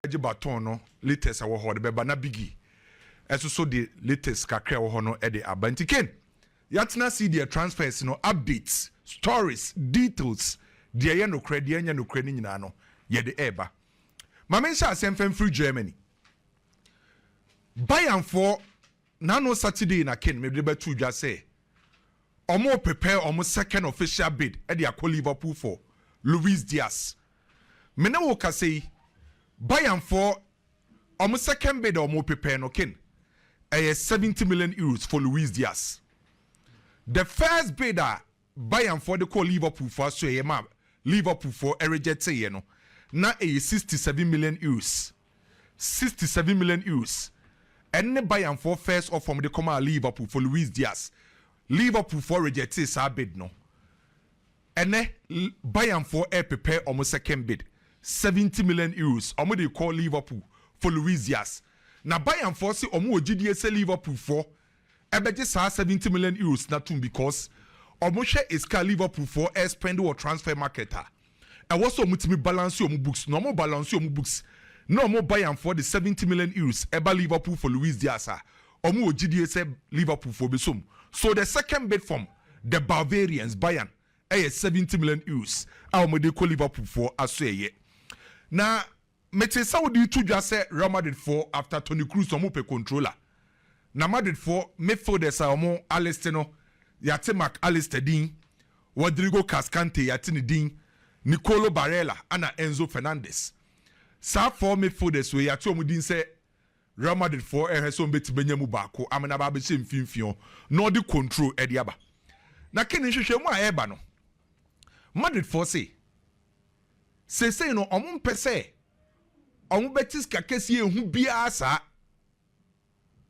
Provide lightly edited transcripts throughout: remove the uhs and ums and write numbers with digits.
baton no latest awo ho de beba na bigi eso so the latest kakra wo ho no e de abantiken yatna see the transfers no updates stories details de ye no credit anya no credit nyina no ye de eba ma men sha asem fam free Germany Bayern for nano Saturday na ken me de betu dwa say omo prepare omo second official bid e de akọ Liverpool for Luis Diaz me na wo ka say Bayern for almost second bid or more prepare no kin. 70 million euros for Luis Diaz. The first bidder Bayern for the call Liverpool for so Liverpool for a reject say no. Now 67 million euros. 67 million euros. And the Bayern for first offer from the come Liverpool for Luis Diaz. Liverpool for reject say bid no. And then Bayern for a prepare almost second bid. 70 million euros. Omo they call Liverpool for Luis Diaz. Na Bayern for say omo GDA say Liverpool for ebeje sa 70 million euros na tun because omo share is ka Liverpool for spend or transfer marketer. E was so mutimi balance omo books. No mo balance omo books. No mo Bayern for the 70 million euros eba Liverpool for Luis Diaz. Omo GDA say Liverpool for besum. So the second bid from the Bavarians Bayern 70 million euros. Omo they call Liverpool for aseye. Na mete Saudi to just say Real Madrid for after Toni Kroos omo pe controller. Na Madrid for midfielders omo Alistair no yate Mac Alistair din, Rodrigo Cascante yate ni din, Nicolo Barella ana Enzo Fernandez. Sa for midfielders we yate omo din say Real Madrid for so beti benyamu baako amena ba be mfimfio no the control e dia ba. Na kini hwehwe mu a eba no. Madrid for say no omo pese omo betis ka kese ehu bia sa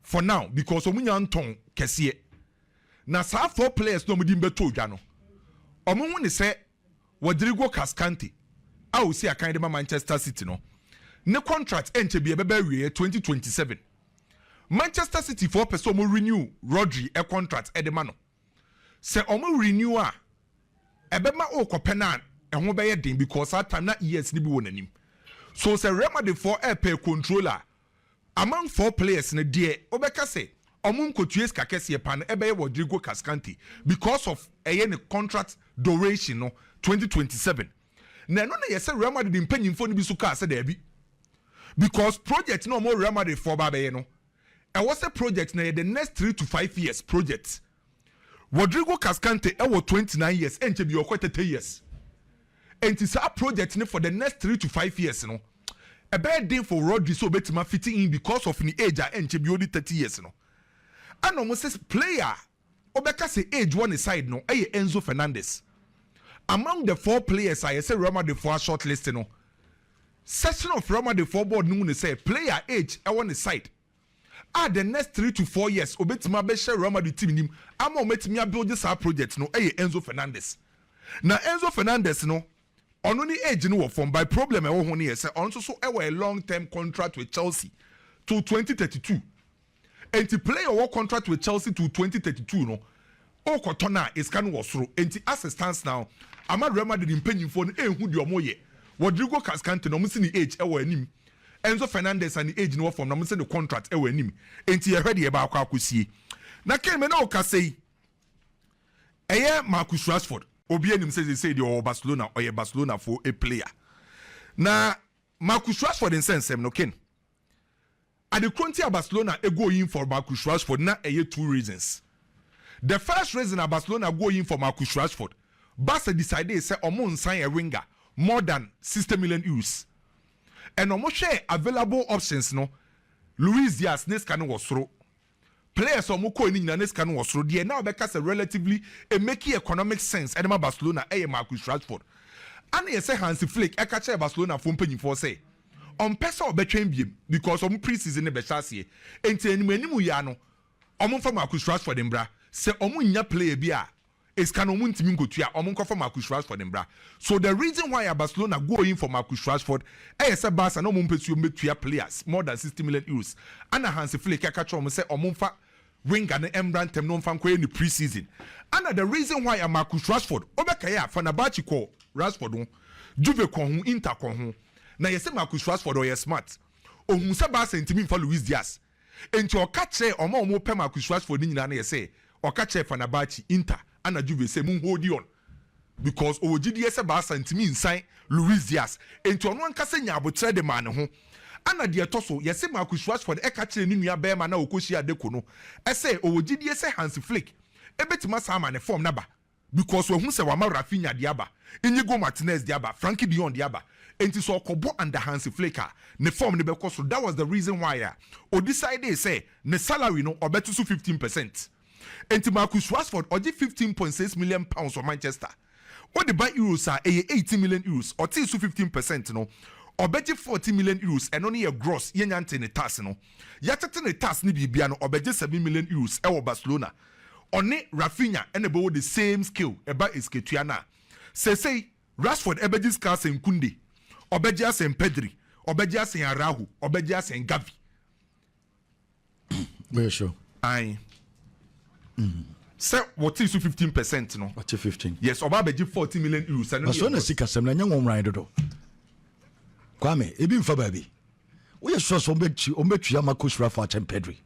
for now because omo nya nton kese na sa 4 players no mudi beto dwa no omo hu ne se Rodrigo Cascante a o si akan de Manchester City no ne contract enche bia beba wie 2027 Manchester City for person omo renew Rodri e contract e de ma no se omo renew a ebema o kopenan ehun be yedin because that time na years ni bi wonanim so say Real Madrid for pay controller among 4 players ne de obeka say omun kotues ka kese pan ebe ye Rodrigo Cascante because of ne contract duration no 2027 na no na yese Real Madrid mpanyimfo ni bi so ka say da bi because project no more Real Madrid for ba be no e was a project na the next 3 to 5 years project Rodrigo Cascante e was 29 years enche bi okwa 30 years. And it's a project for the next 3 to 5 years, no. A bad day for Rodri so betima fitting in because of the age and only 30 years, no. And almost says player, Obeka say age one aside, no. Enzo Fernandez. Among the 4 players, I say Real Madrid for a short list, no. Section of Real Madrid for board no say player age one aside. The next 3 to 4 years, Obetima be share Real Madrid team him. I'm ometima build this project, no. Enzo Fernandez. Now Enzo Fernandez, no. On only age no from by problem e wo ho ne say on so a long term contract with Chelsea to 2032 and to play a contract with Chelsea to 2032 no o kotona is kan wo soro enti assistance now ama Real Madrid mpanyimfo no ehu de omoye Rodrigo Cascante no msi ni age e wo anim Enzo Fernandez and the age no from no msi the contract e wo anim enti ye hwede e ba akwa akosie na ken me na o ka sei eye Marcus Rashford Obi anim say the Barcelona or Barcelona for a player. Na Marcus Rashford in sense no ken. At the Cant Barcelona go in for Marcus Rashford na 2 reasons. The first reason Barcelona go in for Marcus Rashford, Barca decided say omo sign a winger more than 60 million euros. And omo share available options no. Luis Diaz next can was through. Players omuko ni nyina neska no wosoro de na obeka say relatively make economic sense edema Barcelona Marcus Rashford ana yese Hansi Flick e ka che Barcelona fo mpanyimfo say on pesa obetwen biem because pre-season ne be chase enti animu ya no fa Marcus Rashford mbra say nya player bi a eska no ntimi ngotua nkofa Marcus Rashford mbra so the reason why Barcelona go in for Marcus Rashford say Barca no mpesu metua players more than 60 million euros ana Hansi Flick e ka che say fa winger ne embrantem no mfa nkwa ni pre-season and the reason why Marcus Rashford obeka ya Fenerbahce ko Rashford Juve ko hu Inter ko hu na yɛsɛ Marcus Rashford ɔyɛ smart ohun sɛ Barca ntimi mfa Luis Diaz enti ɔka kyerɛ ɔmo pɛ Marcus Rashford nyina na yɛsɛ ɔka kyerɛ Fenerbahce Inter ana Juve sɛ mun hold on because owogidi yɛsɛ Barca ntimi nsan Luis Diaz enti ɔno ankasa nya abotrɛ de ma ne ho ana deɛ ɛtɔ so yɛsɛ Marcus Rashford ɛka kyerɛ ne nua bɛrima na ɔkɔhyia Adeko no ɛsɛ owogidi yɛsɛ Hansi Flick ɛbɛtima saa ma ne form naba because wɔn ho sɛ wama Rafinha de aba Inigo Martinez de aba Frankie de Jong de aba enti so ɔkɔbɔ under Hansi Flick ne form ne bɛkɔ so that was the reason why o decide say ne salary no ɔbɛto so 15% enti Marcus Rashford ɔgye 15.6 million pounds for Manchester what the buy euros are 80 million euros ɔte so 15% no ɔbɛgye 40 million euros ɛno ne yɛ gross yɛnyante ne tax no yɛtete ne tax ne bibia no ɔbɛgye 7 million euros ɛwɔ Barcelona ɔne Rafinha ɛna bɛwɔ the same skill ɛba esketua na sɛsɛi Rashford ɛbɛgye ska sɛn Kunde ɔbɛgye asɛn Pedri ɔbɛgye asɛn Araujo ɔbɛgye asɛn Gavi very sure aye sɛ wɔte so 15% no wɔte 15 yes ɔba bɛgye 40 million euros ɛno so na sika sɛm na nyɛ wɔn ran dodo Kwame ebi mfa baabi woyɛ sure so ɔmbɛtua Marcus Rashford and Pedri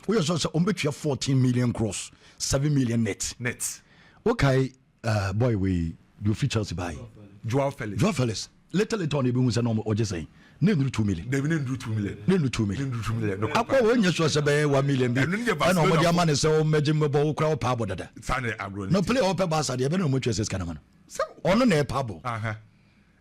woyɛ sure so ɔmbɛtua 14 million gross 7 million net okay boy we do features by Joao Felix later on ebi hu sɛ no ɔgye sɛn ne nduru 2 million ne nduru 2 million akɔ wo nyɛ sure sɛ bɛyɛ 1 million bi ɛna ɔmɔde ama ne sɛ ɔmmɛgye mbɛbɔ wo kora wo paabo dada no play ɔpɛ Barca deɛ ɛbɛne ɔmɔtwa sɛ sika no ma no ɔno na ɛpaabo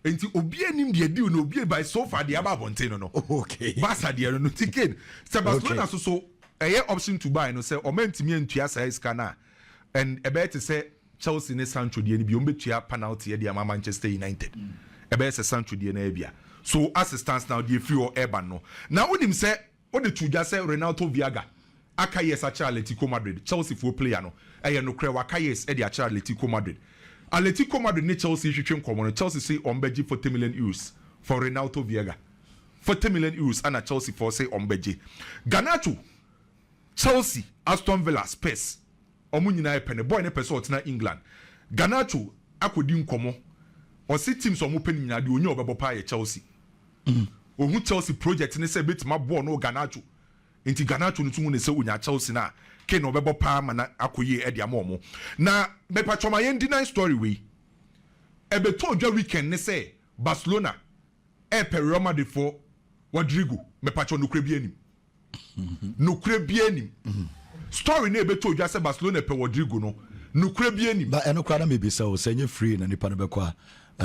enti obi anim deɛ di no obi by so far deɛ aba abɔnten no okay Barca deɛ no ticket sɛ Barcelona so ɛyɛ option to buy no sɛ ɔma ntimi antua saa sika no and ɛbɛyɛ te sɛ Chelsea ne Sancho deɛ no bi ɔmbɛtua penalty deɛ ama Manchester United ɛbɛyɛ sɛ Sancho deɛ no abia so as it stands now deɛ free or urban no na wonim sɛ wode to dwa sɛ Renato Viaga aka yes akyerɛ Atletico Madrid Chelsea for player no ɛyɛ no korɛ waka yes de akyerɛ Atletico Madrid ne Chelsea hwehwɛ nkɔmmɔ no Chelsea say ɔmbɛgye 40 million euros for Renato Viaga 40 million euros ana Chelsea for say ɔmbɛgye Garnacho Chelsea Aston Villa Spurs ɔmo nyinaa pɛ ne boy ne pɛ sɛ ɔtena England Garnacho akɔdi nkɔmmɔ ɔsi teams ɔmo pɛ ne nyinaa de onye ɔbɛbɔ paa yɛ Chelsea ohun Chelsea project ne sɛ betima bɔɔ no Garnacho nti Garnacho no tun ne sɛ onya Chelsea na ke na ɔbɛbɔ paa ma na akɔyɛ ɛde ama ɔmo na mepatwɔma yɛn deny story wei ɛbɛtɔ odwa weekend ne sɛ Barcelona ɛpɛ Real Madrid for Rodrigo mepatwɔ nokura bi anim story ne ɛbɛtɔ odwa sɛ Barcelona pɛ Rodrigo no nokura bi anim ba ɛno kora na mebisa wo sɛ nyɛ free na nipa no bɛkɔ a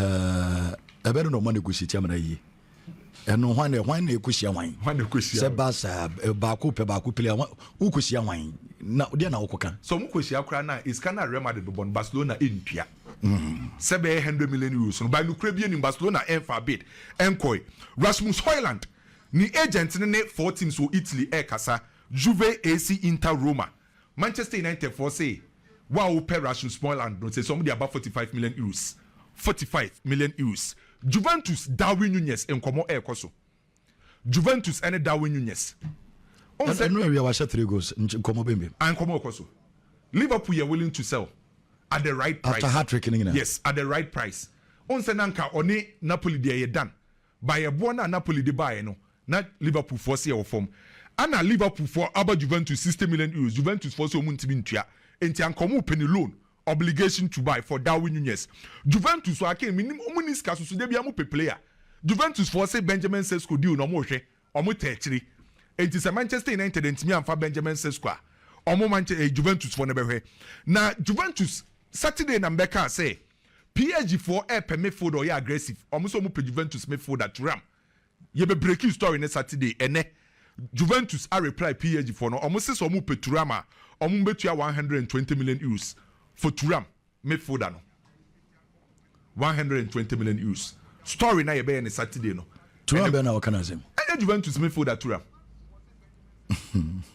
ɛbɛno na ɔma negotiate amana yie ɛno hwan na ɛkɔhyia hwan sɛ Barca baako pɛ baako pele wokɔhyia hwan na deɛ na wokɔka so mo kɔhyia kora na iska na Real Madrid bɔ no Barcelona ɛntua sɛ bɛyɛ 100 million euros no ba nokura bi anim Barcelona ɛmfa bid ɛnkɔe Rasmus Højlund ni agent ne 4 teams wɔ Italy ɛkasa Juve AC Inter Roma Manchester United for say wow pɛ Rasmus Højlund no say somebody about 45 million euros Juventus Darwin Núñez nkɔmɔ ɛkɔ so Juventus ɛne Darwin Núñez on say no area was 3 goals nkɔmɔ bembe nkɔmɔ ɛkɔ so Liverpool are willing to sell at the right price after hat-trick yes at the right price on say nanka ɔne Napoli deɛ yɛ done by a boɔ na Napoli de buy no na Liverpool for say wɔ form ana Liverpool for aba Juventus 60 million euros Juventus for so ɔmo ntimi ntua enti ankɔmɔ penny loan obligation to buy for Darwin Núñez Juventus so ake minim ɔmo ni sika so de bia mo pe player Juventus for say Benjamin Sesko deal no mo hwɛ ɔmo tɛkyiri enti sɛ Manchester United ntimi amfa Benjamin Sesko a ɔmo Juventus for ne bɛhwɛ na Juventus Saturday na mbɛka say PSG for ɛpɛ midfield ɔyɛ aggressive ɔmo so ɔmo pe Juventus midfield at Ram ye be breaking story ne Saturday ene Juventus a reply PSG for no ɔmo se so ɔmo pe Thuram a ɔmo betua 120 million euros for Thuram midfielder no 120 million euros story na ye be ne Saturday no Thuram be na organize Juventus midfielder Thuram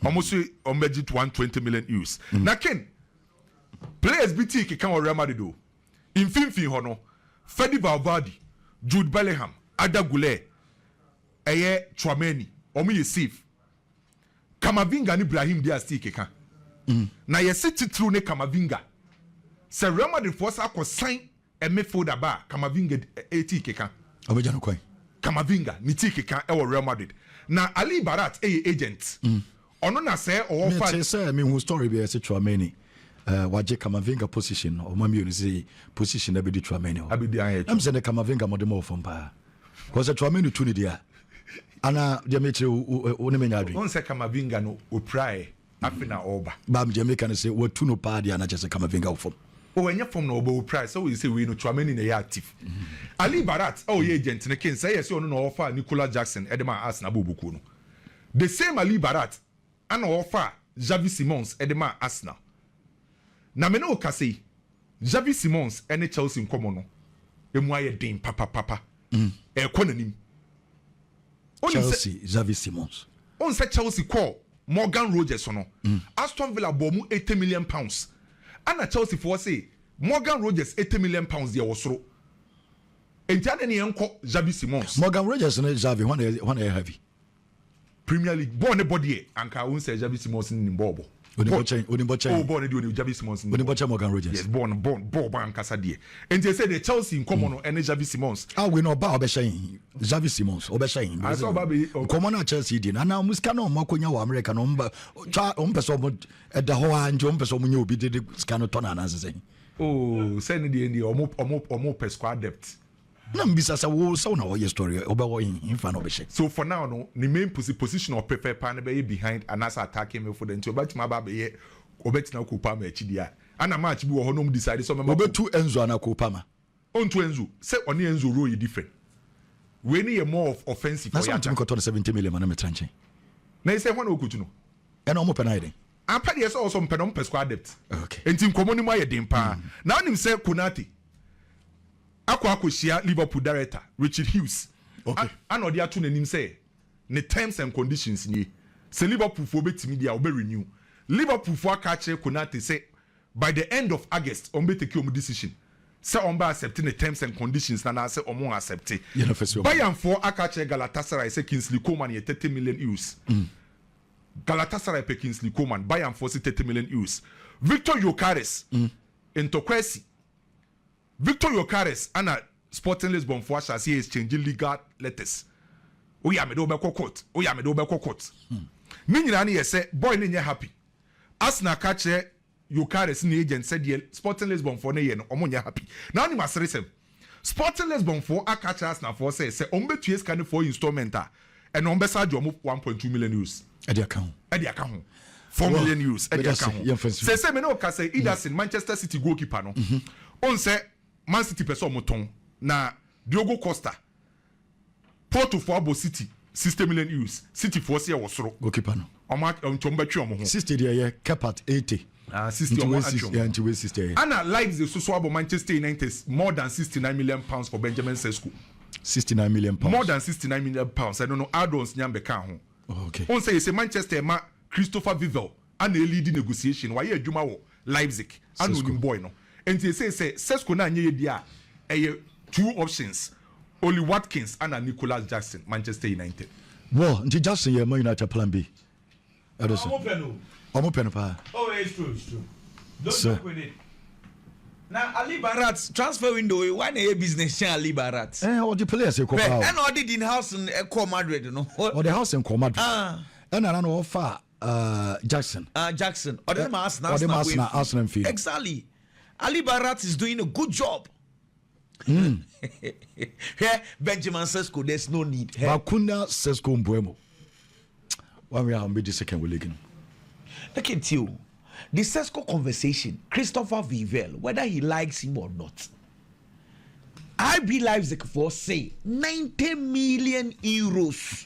almost to 120 million euros na ken players BT can Real Madrid do infinfin ho no Fede Valverde Jude Bellingham Ada Goulet eye Tchouameni omo ye safe Kamavinga ni Ibrahim Diaz keka na ye sit through ne Kamavinga se Real Madrid force akọ sign e midfielder ba Kamavinga keka obeja no kwan Kamavinga ni ti keka e wo Real Madrid na Ali Barat agent ono na say o fa me say me who story be say Tchouameni waje Kamavinga position o mami you say position na be di Tchouameni abidi an am say the Kamavinga modemo from pa because Tchouameni tu ni dia ana dia me kire o ne menya adwen on say Kamavinga no o pray afina oba bam Jamaica no say what tu no pa dia na just Kamavinga from o enye from no oba price so we say we no Tchouameni na active Ali Barat ye agent ne ken say yes ono no offer Nicolas Jackson edema Arsenal bobuku no the same Ali Barat ana offer Xavi Simons edema Arsenal na me no ka say Xavi Simons ene Chelsea nkomo no emu aye den papa e ko nanim Chelsea Xavi Simons on say Chelsea call Morgan Rogers no Aston Villa bought mu 80 million pounds ana Chelsea for say Morgan Rogers 80 million pounds there was entiane ne enko Xavi Simons Morgan Rogers and Xavi one heavy Premier League born body anka won say Xavi Simons ni bobo Onimbocha born dey on Xavi Simons Onimbocha Morgan Rogers yes born anka sa dey enti say the Chelsea nkomo no ene Xavi Simons we no ba obeshan Xavi Simons obeshan I saw baby nkomo na Chelsea di na musika no makonya wa America no mba ompeso mo eda ho anjo ompeso mo nya obi de sika no ton ananse oh say ni dey omo per squad depth na mbisa sa wo so na wo story obawo in fa no be she so for now no the main position of prefer pan be behind and as attacking me for the nti obatima ba be obetina ko pa ma achi dia ana match bi wo ho no decide so me obetu Enzo ana ko pa ma onto Enzo say oni Enzo role different we need more of offensive for ya na ko 70 million na me tranche na say ho na okutu no e na omo pe na ide apa de so also mpenom per squad depth okay enti nkomo ni mu aye den pa na onim say Konate akwa Liverpool director Richard Hughes okay and odi atu nanim say ne terms and conditions ni say Liverpool for betimi dia obe renew Liverpool for aka kire Konate say by the end of August on be take your decision say on ba accepting the terms and conditions na say on accept Bayern for aka kire Galatasaray say Kingsley Coman ye 30 million euros Galatasaray pe Kingsley Coman Bayern for 30 million euros Victor Gyökeres into Kwesi Victor Gyökeres and Sporting Lisbon for us he is changing legal letters. We are me do be court. We are me do be court. Ni nyina na say boy ni nya happy. Arsenal ka che Gyökeres ni agent said the Sporting Lisbon for na ye no omo nya happy. Now ni masere Sporting Lisbon for aka che Arsenal for say ombe tue scan for installment and ombe charge omo 1.2 million euros. At the account. 4 million euros at the account. Say me no ka say Ederson Manchester City goalkeeper no. On say Man City person moton na Diogo Costa Porto for Abo City 60 million euros City for say wasoro goalkeeper no oma ntomba twa mo ho 60 there ye cap at 80 60 omo atwa yeah into 60 ana Leipzig so abo Manchester United more than 69 million pounds for Benjamin Sesko 69 million pounds more than 69 million pounds I don't know add-ons nyambe ka ho okay on say Manchester ma Christopher Vivel and a lead negotiation why adwuma wo Leipzig and onim boy no and they say Sesko na nye dia two options Oli Watkins and Nicolas Jackson Manchester United well nti Jackson ye Man United plan B omo pen pa oh it's true don't joke with it now Ali Barat transfer window why na business Ali Barat all the players e ko pa and all the in house in Madrid no or the house in Madrid and I no offer Jackson or the Arsenal field exactly Ali Barat is doing a good job. Here, Benjamin Sesko, there's no need. Bakuna Sesko Mbuemo. One way I'll be the second week. Look at you. The Sesko conversation, Christopher Vivel, whether he likes him or not. RB Leipzig for say 90 million euros.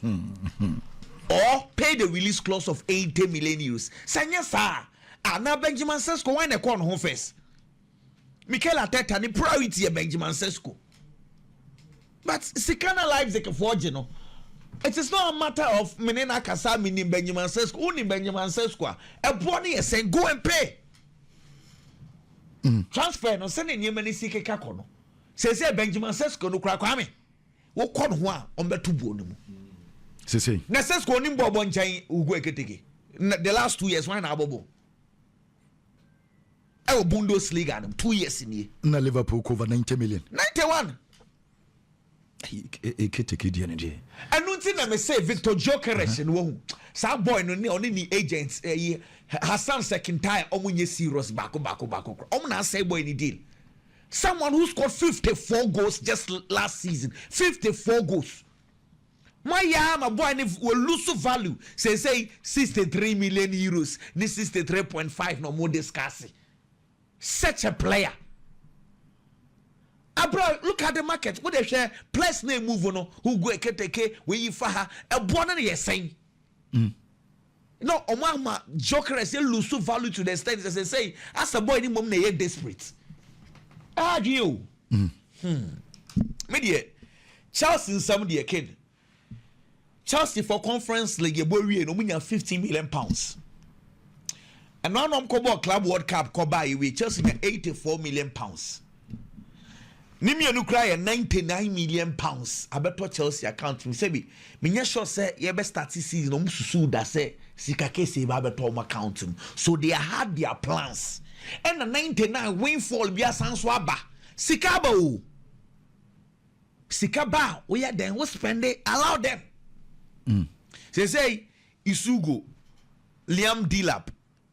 Or pay the release clause of 80 million euros. Sanya sa. Now Benjamin Sesko, why na kon home first? Mikel Arteta ni priority Benjamin Sesko. But Sikana Leipzig for no. It is not a matter of Menena Kasami ni Benjamin Sesko. Uni Benjamin Sesko. A boni is go and pay. Transfer no send ni many sike kakono. Say Benjamin Sesko no kra kwame. Wo kon ho a ombeto buo no mu. Say. Na Sesko ni mbobo nchan ugu eketeke. The last 2 years why na abobo. Bundesliga 2 years in here. Na Liverpool cover 90 million. 91. Take it energy. And nothing I may say Victor Jokeres and won't. Some boy no only agents Hassan second time omunye serious bako. Omna say boy any deal. Someone who scored 54 goals just last season. 54 goals. My boy will lose value. Say 63 million euros. This 63.5 no more discussing. Such a player. Abra, look at the market. What they share? Plus name move on. Who go take where you faha a bonnet you're saying. No, Omama Joker is lose value to the extent as they say. As a boy, any moment they are desperate. You. Media. Chelsea somebody kid. Chelsea for Conference League, you borrow no money 15 million pounds. And now I'm Club World Cup come by we Chelsea 84 million pounds. Nimia no cry 99 million pounds. I bet what Chelsea account me say me sure say you best start this season no susu da say sika kese ba beto my account. So they had their plans. And the 99 windfall be asanso aba. Sika ba o. Sika ba we are then we spend it allow them. Say Isugo, Liam Delap,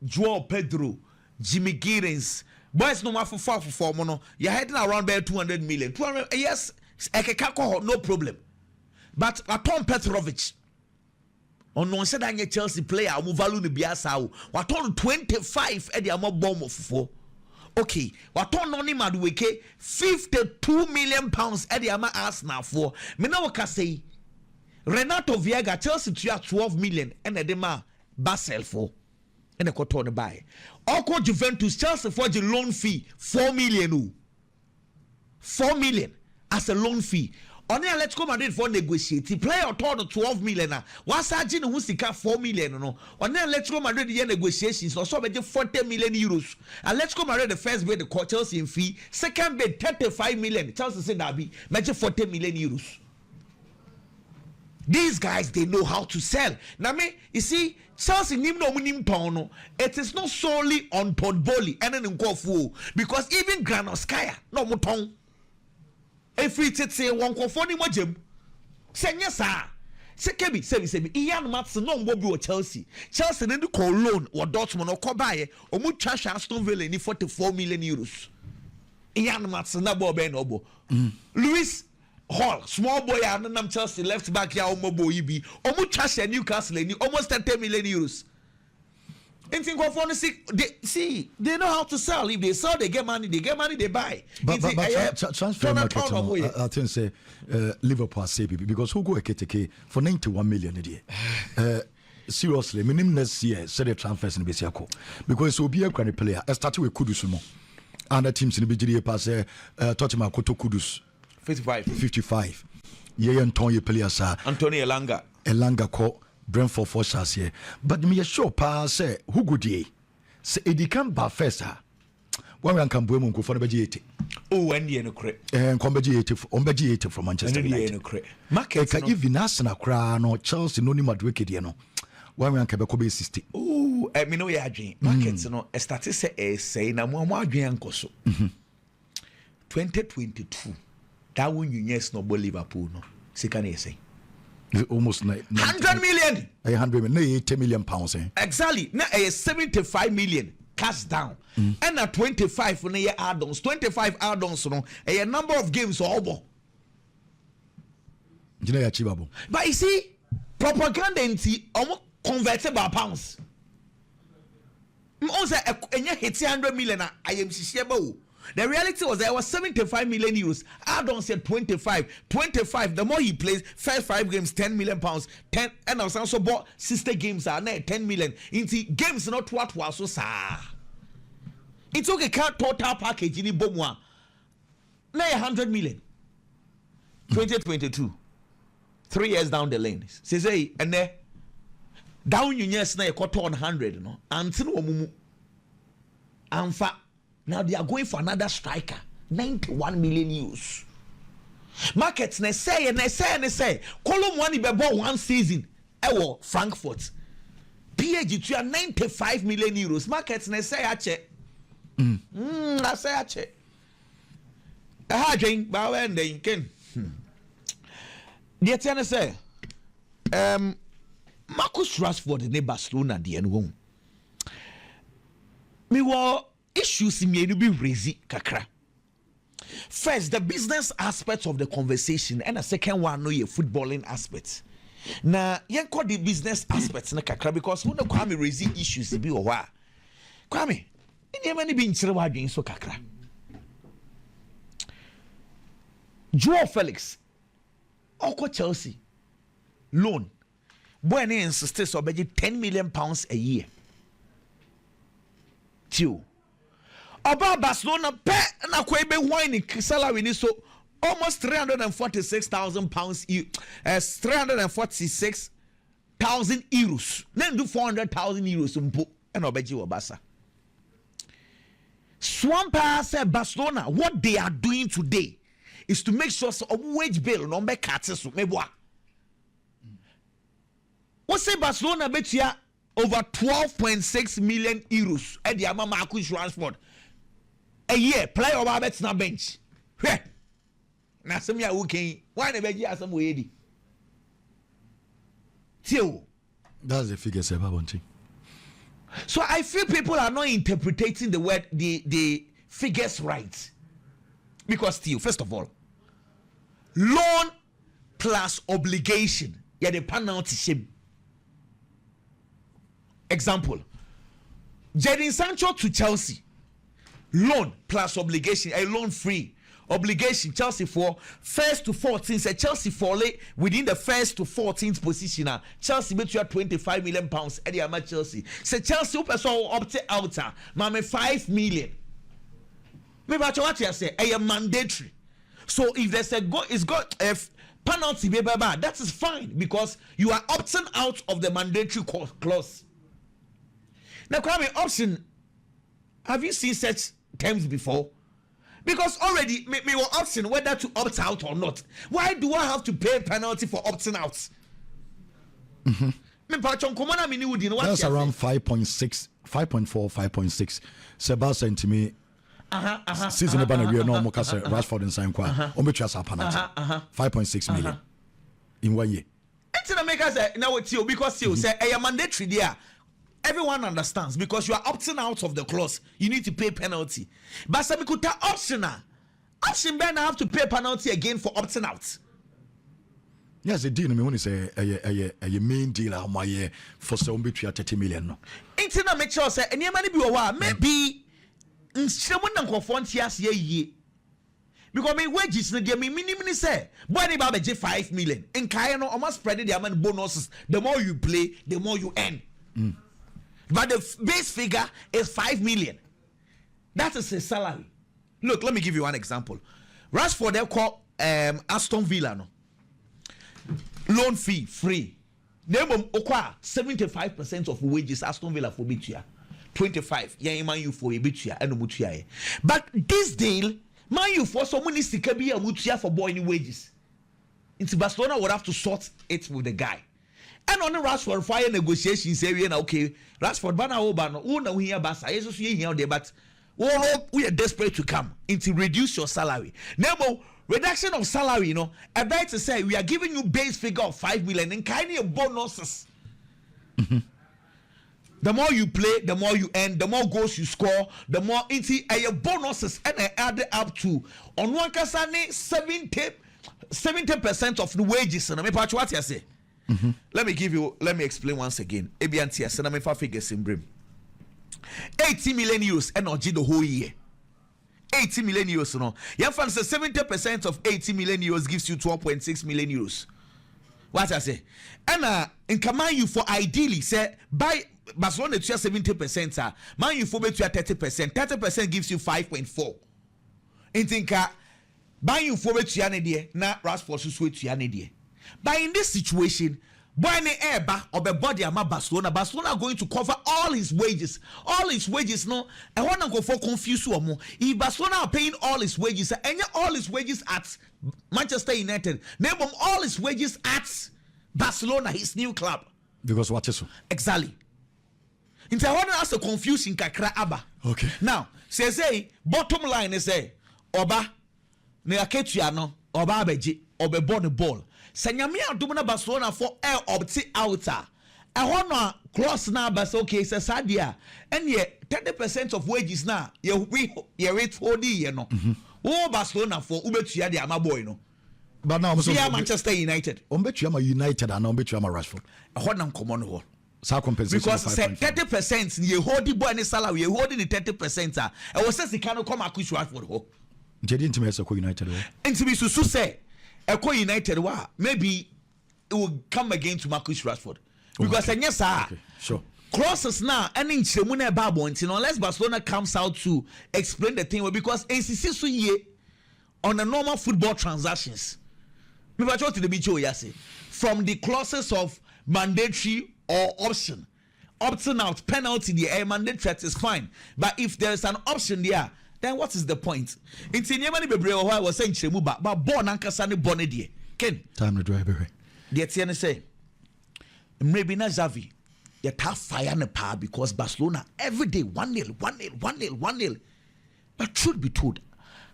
Joao Pedro, Jimmy Giddens. Boys no more for mono. You're heading around by 200 million. 200, yes, no problem. But Tom Petrovic, on one said I'm Chelsea player, I'm value the Biasao. What on 25 at the amount bomb of 4. Okay, what on only Madueke 52 million pounds at the amount ask now for. Me now can say Renato Viega Chelsea to 12 million and a dema Basel for. And a quarter to buy. Oko Juventus Chelsea for the loan fee 4 million. 4 million as a loan fee. On there, let's go Madrid for negotiate. The player told 12 million. What's Arjun who seek 4 million? No. On there, let's go Madrid the negotiations. Also, 40 million euros. And let's go Madrid the first bid the Chelsea in fee. Second bid 35 million. Chelsea said that be 40 million euros. These guys, they know how to sell. Now, me, you see, Chelsea it is not solely on Podboli and then Nkofu because even Granoskaya, no muton. If it's say one Kofoni Mojem, say yes, sir. Say Kebi, say Ian Matson, no Bobby or Chelsea. Chelsea then call loan or Dortmund or Kobaye or Muchash Aston Villa in 44 million euros. Ian Matson, no Bob and Obo. Luis Hall, small boy, and Chelsea left back here, Omobo Ibi, Omuchash and Newcastle, almost 10 million euros. And think of they know how to sell. If they sell, they get money, they buy. But transfer market, I think say Liverpool say because who go a KTK for 91 million a year. Seriously, minimum next year, say the transfers in Besiako because it will be a grand player. I started with Kudus, and the teams in the BGA pass Tottenham Koto Kudus. 55. Yeah, Antonio players are Antonio Elanga ko Brentford for chance here. But me sure pa say who good ye? Say it can ba first ha. One can boom go for the BG80. Oh, when you no cre. And come BG80 from Manchester United. Market can even Arsenal cry no Chelsea no ni Madrid no. One can be 60. Oh, me know ya dream. Markets no started say na mo adwen ankoso. 2022. That when you yes no Liverpool no. Can you say? Almost 100 million. 100 million, 80 million pounds. Exactly. Now 75 million cash down. And at 25 when you add-ons, 25 add-ons no. A number of games over. But you see, propaganda into converted by pounds. Also, and you hit 100 million. I am Sishebo. The reality was there was 75 million euros. Add-on said 25. 25. The more he plays, first 5 games, 10 million pounds. 10 and I was also bought sister games are 10 million. Into games not what was so sa. It's okay, can't total package in Bomwa. Now 100 million. 2022. 3 years down the lane. Say and there down you yes na quarter 100 no. Until omumu. Amfa. Now they are going for another striker, 91 million euros. Markets they say. Column one be bought 1 season. Ewo Frankfurt. PSG to 95 million euros. Markets they say ache. I say ache. Drink ba when they can. deɛ tiɛ ne sɛ Marcus Rashford ne Barcelona deɛ no wɔn me wɔ issues mmienu bi raise kakra. First, the business aspect of the conversation, and the second one, no, your footballing aspect. Now, you call the business aspects na kakra because when the Kwame raise issues, be or what? Kwame, in many being so kakra. Joao Felix, Oko Chelsea, loan. Boy, they insisted so budget £10 million a year. Two. About Barcelona, na kwebe whining salary ni so almost £346,000, 346,000 euros. Then do 400,000 euros mpo and obeji wabasa. Swampa said Barcelona, what they are doing today is to make sure so a wage bill no be cut so meboa. What say Barcelona bet ya over 12.6 million euros at the Ama Marcus Rashford. A year, play over bets na bench. Na some ya okay. Why the bench some way? That's the figure, sir. So I feel people are not interpreting the word, the figures right. Because still, first of all, loan plus obligation. Yeah, the penalty shame. Example: Jadon Sancho to Chelsea. Loan plus obligation, a loan free obligation. Chelsea for 1st to 14th. Say Chelsea fall within the 1st to 14th position. Chelsea bet you £25 million. Eddie Ama Chelsea. Say Chelsea opt out. Mame 5 million. Maybe what you say? A mandatory. So if there's a go, it's got a penalty. That is fine because you are opting out of the mandatory clause. Now, Kwame, option. Have you seen such terms before? Because already me were option whether to opt out or not. Why do I have to pay a penalty for opting out? That's around 5.6, 5.4, 5.6. Sebastian to me. Season about we no more Rashford and sign qua. Penalty. 5.6 million in 1 year. It's not make us now it's you because you say a mandatory there. Everyone understands because you are opting out of the clause. You need to pay penalty. But some could tell optional. Option Ben have to pay penalty again for opting out. Yes, the deal. I mean, when you say a main deal, how my year for some between 30 million. No. Internet make sure say any money be a maybe someone don't confront yes ye. Because my wages no give me minimum say boy they about 5 million. In Kayano almost spread the amount bonuses. The more you play, the more you earn. But the base figure is 5 million. That is his salary. Look, let me give you one example. Rashford, they call Aston Villa. No? Loan fee free. They will 75% of wages Aston Villa for Bitua. 25. Yeah, man, you for Bitua and Mutua. But this deal, man, you for someone is to be a Mutua for boy any wages. Into Barcelona would have to sort it with the guy. And on the Rashford fire negotiations area now, okay, Rashford banner over no we hear Barca, Jesus here there, but we are desperate to come into reduce your salary. Now, reduction of salary, you know, I bet to say we are giving you base figure of 5 million and kind of bonuses. The more you play, the more you earn, the more goals you score, the more into bonuses, and I add up to on one kasane 70% of the wages. And I mean, what you say. Let me explain once again. ABNT Sename figures in Brim. 80 million euros energy the whole year. 80 million euros, no. Your fans say 70% of 80 million euros gives you 12.6 million euros. What I say? And in command you for ideally say by Barcelona to 70%, man you for to 30%. 30% gives you 5.4. In thinka buy you for to an na Rashford to switch to an. But in this situation, Barney Eba or the body of Barcelona are going to cover all his wages. All his wages, no. I want to go for confuse you more. If Barcelona are paying all his wages, and all his wages at Manchester United, name all his wages at Barcelona, his new club. Because what is exactly? Into I want to ask the confusion kakra aba. Okay. Now, say bottom line is say Oba ne aketua no Oba abeji obe born the ball. Sanyami adumuna Barcelona for air opti outer. I want cross now, but okay, says Sadia. And yet 30% of wages now, you rate 40, you know. Oh, Barcelona for Ubetia, the boy, no. But now, Manchester United. Umbetua United and Umbetua Rashford. I want them come on hold. Because 30% you hold the boy and salary, you holding the 30%. I was saying, cannot come across Rashford. Jadin to me as a United. And to be so say, a United, maybe it will come again to Marcus Rashford. Because yes, sir. Sure. Crosses now, and in Chemuna Babo, unless Barcelona comes out to explain the thing, because NCC so ye on the normal football transactions. From the clauses of mandatory or option, opting out, penalty, the mandatory is fine. But if there is an option there, then what is the point? In Tinyamani Bebreo, I was saying Chemuba, but born Ankasani Bonedie. Ken, time to drive away. The Etienne say, maybe not Xavi, you have fire in the power because Barcelona every day 1-0, 1-0, 1-0, 1-0. But truth be told,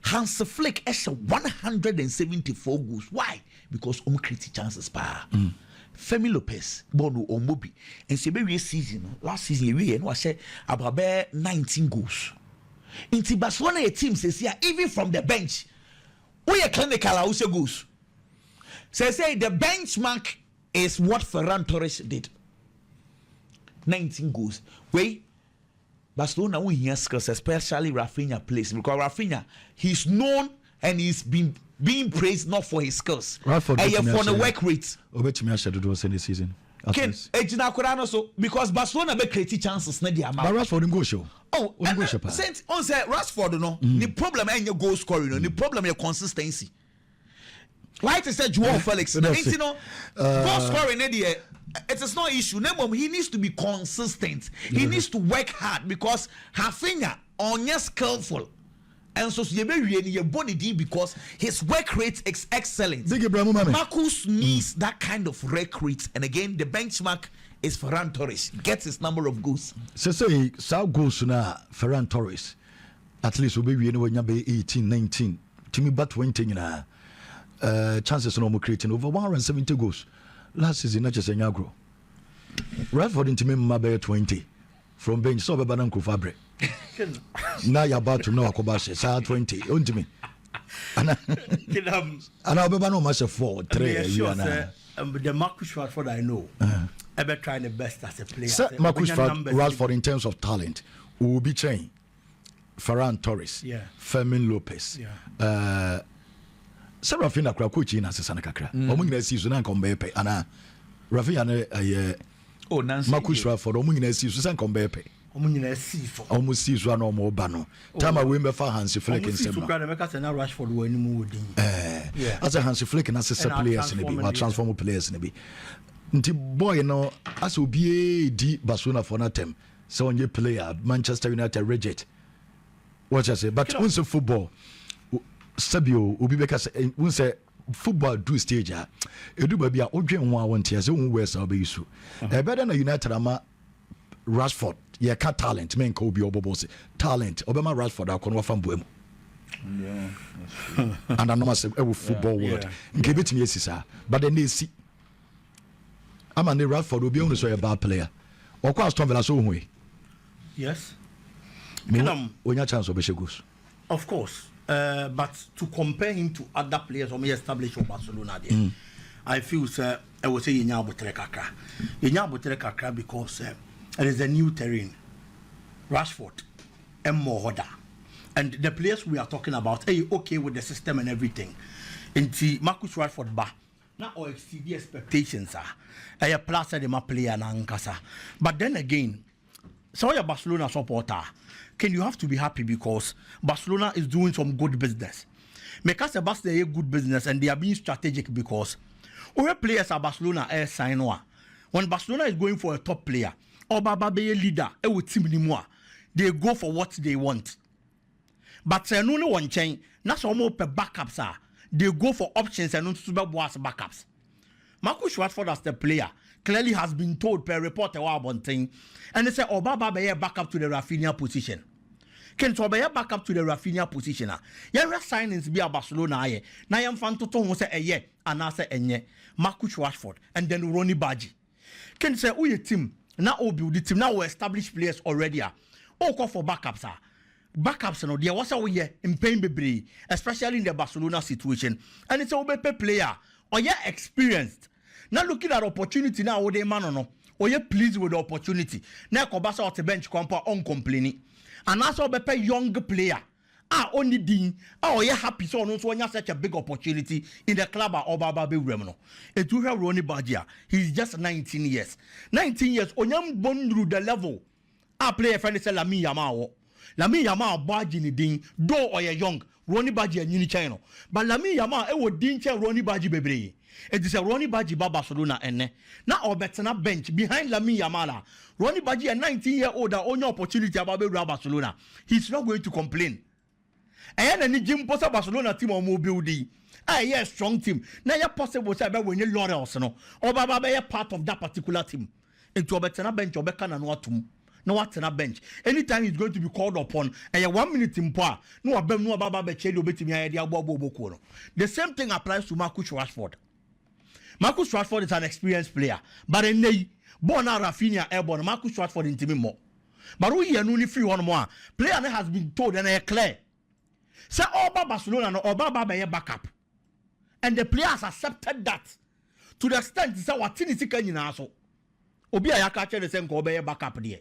Hans Flick has 174 goals. Why? Because create chances power. Femi Lopez, Bono or Mobi, and Siberia season, last season, we was about 19 goals. Into Barcelona, a team says, yeah, even from the bench, we are clinical, also goals. Say the benchmark is what Ferran Torres did. 19 goals. Wait, Barcelona who he has skills, especially Rafinha plays because Rafinha he's known and he's been being praised not for his skills, and for the work rate. Obetimi ashado do say this season. Ken ejina korano so because Barcelona be create chances na dia ma. But Rashford go show. Oh, since on say Rashford no, the problem ain't your goal scoring no, the problem your consistency. Like I said, Joao Felix, goal scoring it is no issue. He needs to be consistent. He needs to work hard because Rafinha on your skillful. And so you body because his work rate is excellent. Marcus needs that kind of work rate. And again, the benchmark is Ferran Torres. Gets his number of goals. So goals now Ferran Torres. At least we be 18, 19. Timmy but 20 chances no more creating over 170 goals. Last season, not just a Nyagro. Rashford into me, my 20 from bench. So, Babanam Kufabre. Now you're about to know Akobashi, 20. On to me. And I'll be no much 4, 3. The Marcus Rashford I know, ever trying the best as a player. Marcus Rashford, in terms of talent, will be trained. Ferran Torres, Fermin Lopez. So Rafinha kura coach in asesana kakra. Omo nyina si na nkombe pe ana Rafinha na Marcus Rashford omo nyina si so nkombe pe. Omo nyina si so. Omo si so na omo ba no. Time we me fa Hans Flick nsem. Omo si so kura na make say na Rashford wo animu wodin. As a Hans Flick na asesa players ne bi, transform players ne bi. Nti boy no as obi di Barcelona for na tem. So onye player Manchester United reject. What I say, but once football Sabio obi beka say won say football do stage a edu ba bia odwen ho a won tia say won we say obi su e better na United ama Rashford ye ka talent men ka obi obobo say talent obema Rashford akono wafa mboam and I know say e football world nke betimi esisa but then they see ama ne Rashford obi on so a bad player okwa Aston Villa so hu yes onya chance obi goals of course. But to compare him to other players who may establish for Barcelona there, I feel I would say Yenya Botere Kakra because it is a new terrain. Rashford and Mohoda. And the players we are talking about, okay with the system and everything. Into Marcus Rashford ba now or exceed the expectations a plus the ma player na nkasa. But then again, so you're Barcelona supporter. Can you have to be happy because Barcelona is doing some good business? Because Barcelona is good business and they are being strategic because our players are Barcelona air sign when Barcelona is going for a top player or Baba be a leader, they go for what they want. But no one change. That's almost per backups they go for options and not super boss backups. Marcus Rashford as the player clearly has been told per reporter one thing, and they say, "Oh, Baba be back up to the Rafinha position." Can to be back up to the Rafinha position. Your signings be a Barcelona. Now I'm fan to Tom say a year and I say a year. Marcus Rashford and then Ronnie Badji. Can say, oh, your team now build the team now we established players already. Oh, call for backups. Backups no there was a way in pain be especially in the Barcelona situation. And it's a OBP player or yeah experienced. Now looking at opportunity now with the man no. Or you pleased with the opportunity. Now Kobasa out the bench compa on complaining. And also be a young player. Only ding. You happy so no so when you such a big opportunity in the club or Baba be Remno. It will have Ronnie Badja. He's just 19 years. 19 years. Onyam born through the level. Player friend say Lami Yamao. Lami Yamao Badji ni ding. Do or you young. Ronnie Badji and Uni Chino. But Lami Yamao would ding Ronnie Badji bebre. It is a Ronnie Badji Baba Barcelona ene. Now or better na bench behind Lami Yamala. Ronnie Badji a 19-year-old that only opportunity about Barcelona. He's not going to complain. And any gym posa Barcelona team or mobile D. Yes, strong team. Now you possible say when you Laurels no or Baba be a part of that particular team. Into a better bench or better than what to. No what's a bench. Anytime he's going to be called upon and you 1 minute in power. No abem no Baba be chelo beti me idea bobo. The same thing applies to Marcus Rashford. Marcus Rashford is an experienced player, but in the born Rafinha airborne, Marcus Rashford in team more. But we are only free one more. Player has been told and clear. Say Oba Barcelona no Oba Baba backup. And the players accepted that to the extent say what thing is can so. Obi ayaka the same ko be backup there.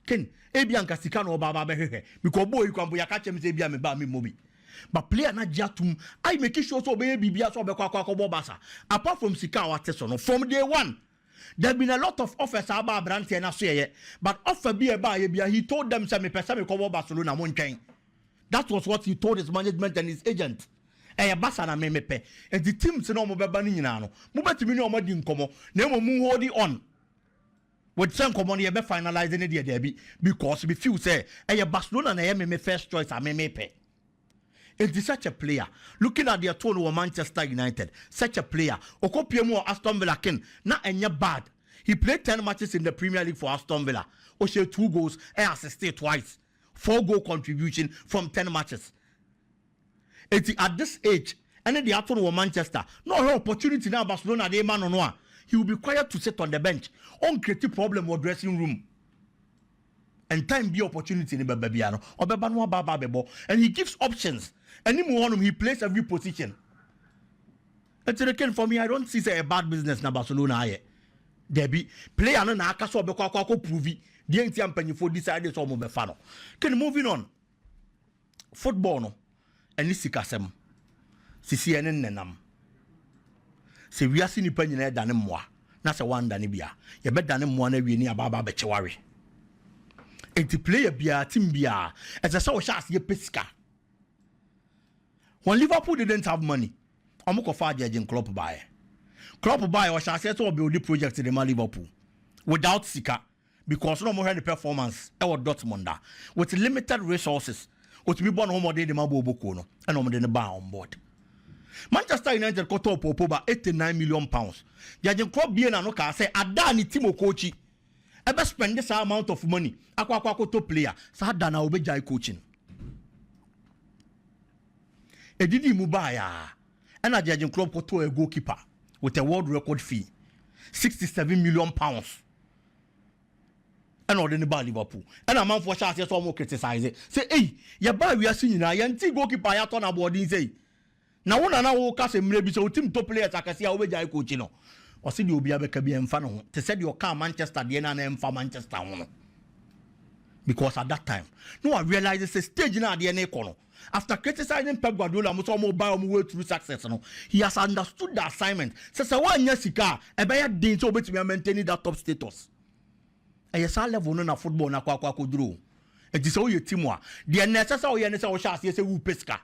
Ken ebianka sika no Oba Baba because boy you can be ayaka me say bia me ba me mobi. But player na jatum I make sure so be bibia so be kwa basa. Apart from sika what so from day one there been a lot of offers about Brandt and so but offer be a he told them say me pesa me ko Barcelona mon twen. That was what he told his management and his agent. Basa na mepe. And the team say no mo beba ni nyina no. Mo betimi ni o madi nkomo. Na mo hold it on. With some common ye be finalizing it there be because we feel say Barcelona na me first choice a mepe. It is such a player. Looking at their tone of Manchester United, such a player. Okopiemo Aston Villa ken na enya bad. He played 10 matches in the Premier League for Aston Villa. Oshe 2 goals and assisted twice. 4-goal contribution from 10 matches. At this age, and then the Aston of Manchester, no opportunity now Barcelona they man on one. He will be quiet to sit on the bench. On create problem or dressing room. And time be opportunity in Babiano or Babanwa Baba Bebo. And he gives options. And he plays every position. And for me, I don't see say a bad business na Barcelona. There be player no na akaso be kwa prove the anti for decide so mo be fa no. Can moving on. Football no eni sikasem. Sisi ene nenam. Se wiase nipa nyina dane moa. Na se wanda ne bia. Ye be dane moa na wie ni ababa be cheware. Enti player bia team bia. As a so chance ye pesika. When Liverpool didn't have money, Amukofa judging Klopp buy. Klopp buy was chance to build the project in the Liverpool without Sika because no more had the performance our Dortmund with limited resources. What we born home de Mabo Bokono and on the bar on board. Manchester United got up over 89 million pounds. Judging Klopp being an oka say Adani Timo Kochi. Ever spend this amount of money, Aquaco top player, Sadana Obejai coaching. Edidi Mubaya and a judging club got to a goalkeeper with a world record fee 67 million pounds. And all in the bar Liverpool. And a man for shots yes almost criticize it. Say, hey, ya buy we are seeing now, yanti goalkeeper ya turn aboard in say. Now one and I will cast a maybe so team top players I can see how we are coaching. Or see you be able to be in fun. They said your car Manchester, the NM for Manchester. Because at that time, no, I realized it's a stage now the DNA corner. After criticizing Pep Guardiola, way through success, he has understood the assignment. Says, one year, Sika, a better day to be maintaining that top status. And yes, I level on a football na kwa draw. It is all your team. The necessary or chance, yes, who pesca.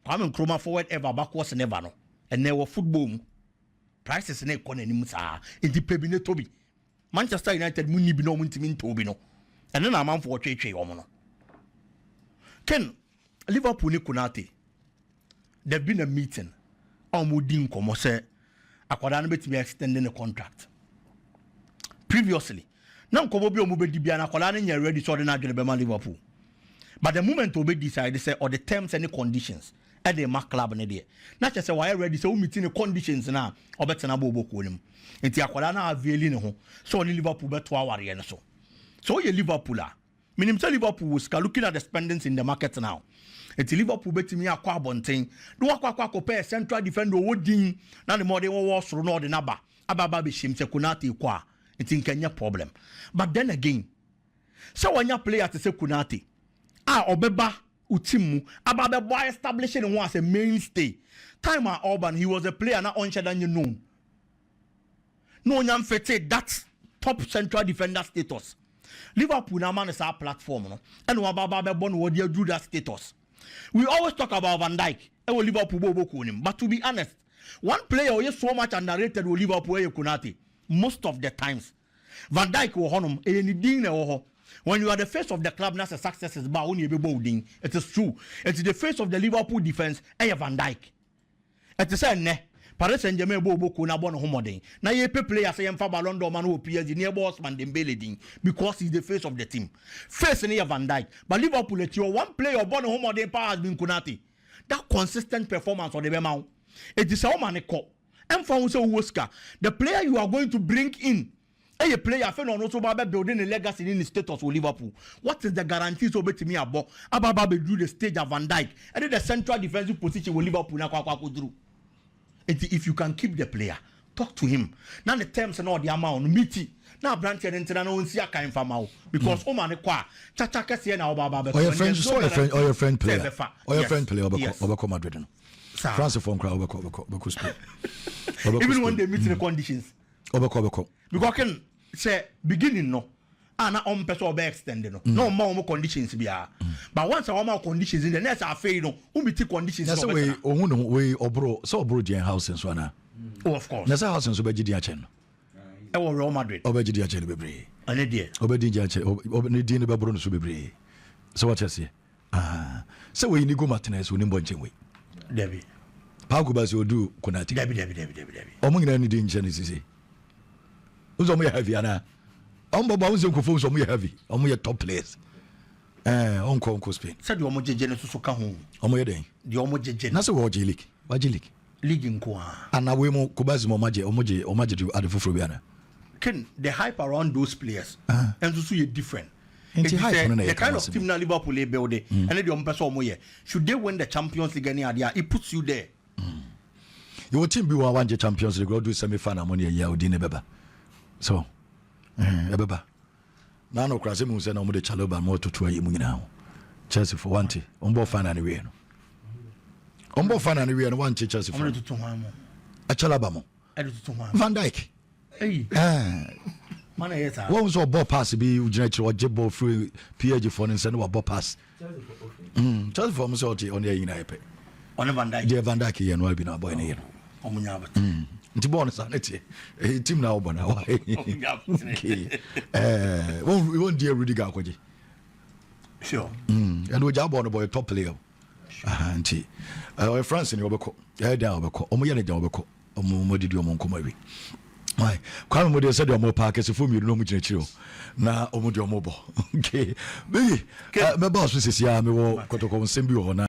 I'm in chroma forward ever, backwards never no. And never football. Prices in a corner in the Pebine Toby. Manchester United muni be no team Toby no. And then I'm for Che Omono. Ken Liverpool ni kunate. There been a meeting. Omudin komo say akwadana betimi extending the contract. Previously, now komo bi omubedi bia na akwadana nya ready so na adwene be ma Liverpool. But the moment we decide, they say, or the terms and the conditions, at the mark club in the not just say, why already so meeting the conditions now, or better than Bobo Kunim. And Tiaquana Avielino, so only Liverpool bet 2 hours so. So you Liverpooler. Meaning, Liverpool was looking at the spendings in the market now. It's Liverpool betting me a quabonting. Do a quack central defender wooding. Now the more they was through no the naba. Ababa Bishim Sekunati qua. It's in Kenya problem. But then again, so when you play at the Sekunati, Obeba Utimu, Ababa boy establishing was a mainstay. Time at Auburn, he was a player not on than you know. No one fete that top central defender status. Liverpool now man is our platform, no? And Wababa Bon would you do that status. We always talk about Van Dijk and Liverpool Bobo Kunim. But to be honest, one player is so much underrated with Liverpool Kunati. Most of the times. Van Dijk will honor anything. When you are the face of the club, that's a success is about only building. It is true. It is the face of the Liverpool defense and Van Dijk. It is a ne. Paris Saint-Germain Bobo Kuna Bon Homoding. Now you pay players say Mfa Ballon d'Or man who PSG near boss man Dembele ding because he's the face of the team. Face near Van Dijk. But Liverpool let you one player Bon Homoding power has been Kunati. That consistent performance on the Bemau. It is a man call. And for Woska, the player you are going to bring in. A player fell on also building a legacy in the status of Liverpool. What is the guarantee so to me about Ababa do the stage of Van Dijk and then the central defensive position with Liverpool now drew. If you can keep the player, talk to him. Now the terms and all the amount meaty. Now branch and internal see a kind of amount because Oman qua Chachaka see now Baba. Or your friend player. Or your friend player over Madrid. France from crowd even when they meet the conditions. Because can say beginning no. And on person be extended no more conditions be but once our more conditions in the next affair no umiti conditions that's way we obro so obro dia house and so na of course that's house and so be dia chen e wo Real Madrid obeji dia chen bebre ane dia obedi dia chen obedi dia ne be bro no so bebre so what you say so we ni go Martinez we ni bonchen we Debbie Pago ba so do Konate Debbie omo ngina ni di nchen sisi uzo mo ya heavy ana Omba unze nkofo so mo heavy omo ye top players onko Spain said you omo jeje ne so ka ho omo ye den di omo jeje na se wo je league nko ana we mo kubazi mo maje do ade foforo bi ana can the hype around those players and so you different the kind of team na Liverpool build and the omo person omo ye should they win the Champions League any idea it puts you there your team be one Champions League go do semi final money ya odi ne beba so ebeba na no krase mu se na mo de chaloba mo to ayi mu nyina Chelsea for one ombo fan na we no one Chelsea for a chalaba mo Van Dijk man yeta one so ball pass be ugina chiro jebo free PSG for nse no ball pass Chelsea for mo so on the yin na epe on Van Dijk ye no abi na boy na ye omunya bat nti bon sa neti team na obona wa won dia Rudiger akwaje sure and we jab on boy top player nti France ni obeko ya da obeko omo ye ne da obeko omo modidi omo nkoma wi why kwa mo de say de omo park se fo mi no mo gina chiro na omo de omo bo okay me boss we sisi ya me wo kotoko nsem bi wo na